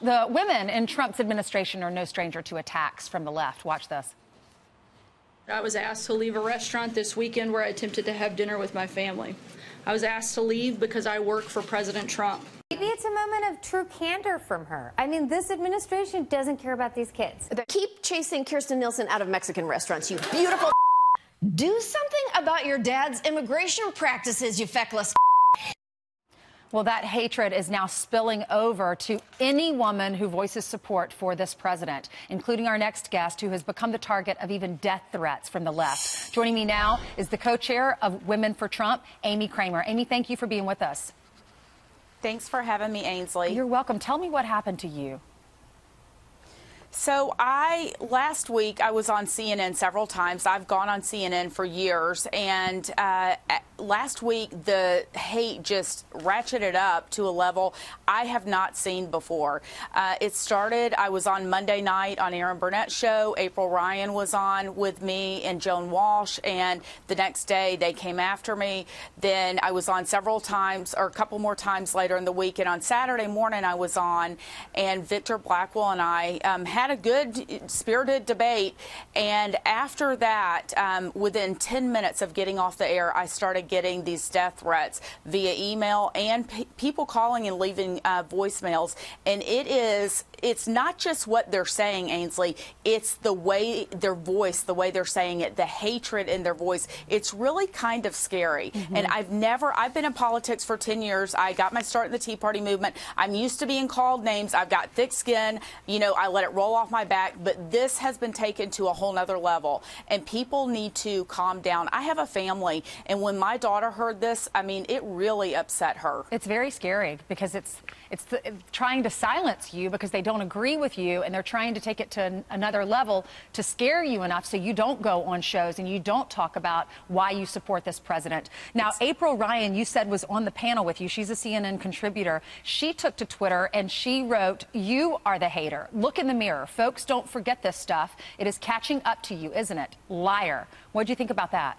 The women in Trump's administration are no stranger to attacks from the left. Watch this. I was asked to leave a restaurant this weekend where I attempted to have dinner with my family. I was asked to leave because I work for President Trump. Maybe it's a moment of true candor from her. I mean, this administration doesn't care about these kids. Keep chasing Kirstjen Nielsen out of Mexican restaurants, you beautiful. Do something about your dad's immigration practices, you feckless. Well, that hatred is now spilling over to any woman who voices support for this president, including our next guest, who has become the target of even death threats from the left. Joining me now is the co-chair of Women for Trump, Amy Kremer. Amy, thank you for being with us. Thanks for having me, Ainsley. You're welcome. Tell me what happened to you. So last week I was on CNN several times. I've gone on CNN for years, and last week the hate just ratcheted up to a level I have not seen before. It started, I was on Monday night on Aaron Burnett's show. April Ryan was on with me and Joan Walsh, and the next day they came after me. Then I was on several times, or a couple more times later in the week, and on Saturday morning I was on, and Victor Blackwell and I had a good spirited debate, and after that, within 10 minutes of getting off the air, I started getting these death threats via email and people calling and leaving voicemails. And it's not just what they're saying, Ainsley, it's the way their voice, the way they're saying it, the hatred in their voice. It's really kind of scary. And I've been in politics for 10 years. I got my start in the Tea Party movement. I'm used to being called names. I've got thick skin. You know, I let it roll off my back, but this has been taken to a whole nother level, and people need to calm down. I have a family, and when my daughter heard this, I mean, it really upset her. It's very scary because it's trying to silence you because they don't agree with you, and they're trying to take it to another level to scare you enough so you don't go on shows and you don't talk about why you support this president. Now, April Ryan, you said, was on the panel with you. She's a CNN contributor. She took to Twitter and she wrote, "You are the hater. Look in the mirror. Folks don't forget this stuff. It is catching up to you, isn't it? Liar." What do you think about that?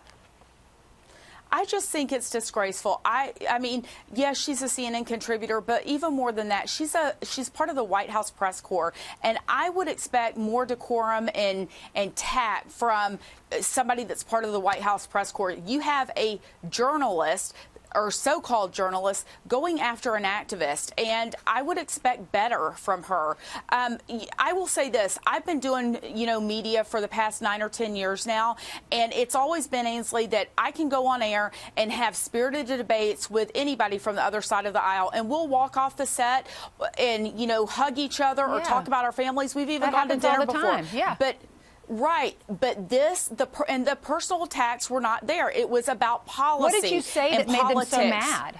I just think it's disgraceful. I mean, yes, she's a CNN contributor, but even more than that, she's part of the White House press corps, and I would expect more decorum and tact from somebody that's part of the White House press corps. You have a journalist, or so-called journalists, going after an activist, and I would expect better from her. I will say this: I've been doing, media for the past 9 or 10 years now, and it's always been, Ainsley, that I can go on air and have spirited debates with anybody from the other side of the aisle, and we'll walk off the set and hug each other or talk about our families. We've even gone to dinner before. Yeah. Right, but the personal attacks were not there. It was about policy. What did you say that made them so mad?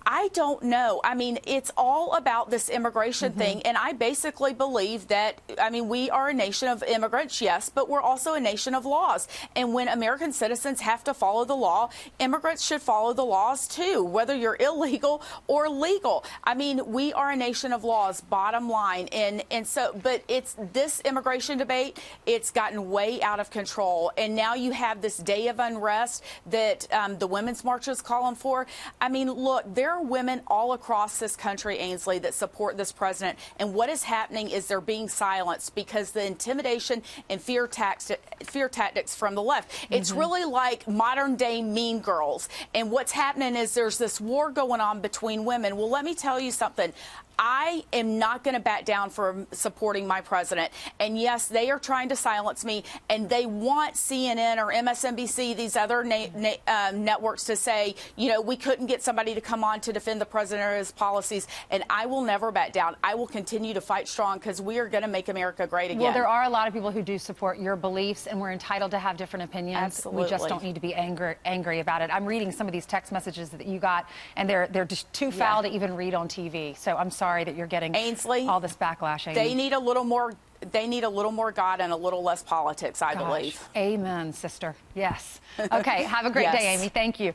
I don't know. I mean, it's all about this immigration thing, and I basically believe that, I mean, we are a nation of immigrants, yes, but we're also a nation of laws. And when American citizens have to follow the law, immigrants should follow the laws too, whether you're illegal or legal. I mean, we are a nation of laws, bottom line. And so, but it's this immigration debate, it's gotten way out of control. And now you have this day of unrest that the Women's March is calling for. I mean, look, there are women all across this country, Ainsley, that support this president, and what is happening is they're being silenced because the intimidation and fear tactics from the left. It's really like modern day Mean Girls, and what's happening is there's this war going on between women. Well, let me tell you something. I am not going to back down from supporting my president. And yes, they are trying to silence me, and they want CNN or MSNBC, these other networks, to say, we couldn't get somebody to come on to defend the president or his policies. And I will never back down. I will continue to fight strong because we are going to make America great again. Well, there are a lot of people who do support your beliefs, and we're entitled to have different opinions. Absolutely. We just don't need to be angry about it. I'm reading some of these text messages that you got, and they're just too foul to even read on TV. So I'm sorry that you're getting Ainsley, all this backlash. Amy. They need a little more God and a little less politics, I believe. Amen, sister. Yes. Okay. Have a great day, Amy. Thank you.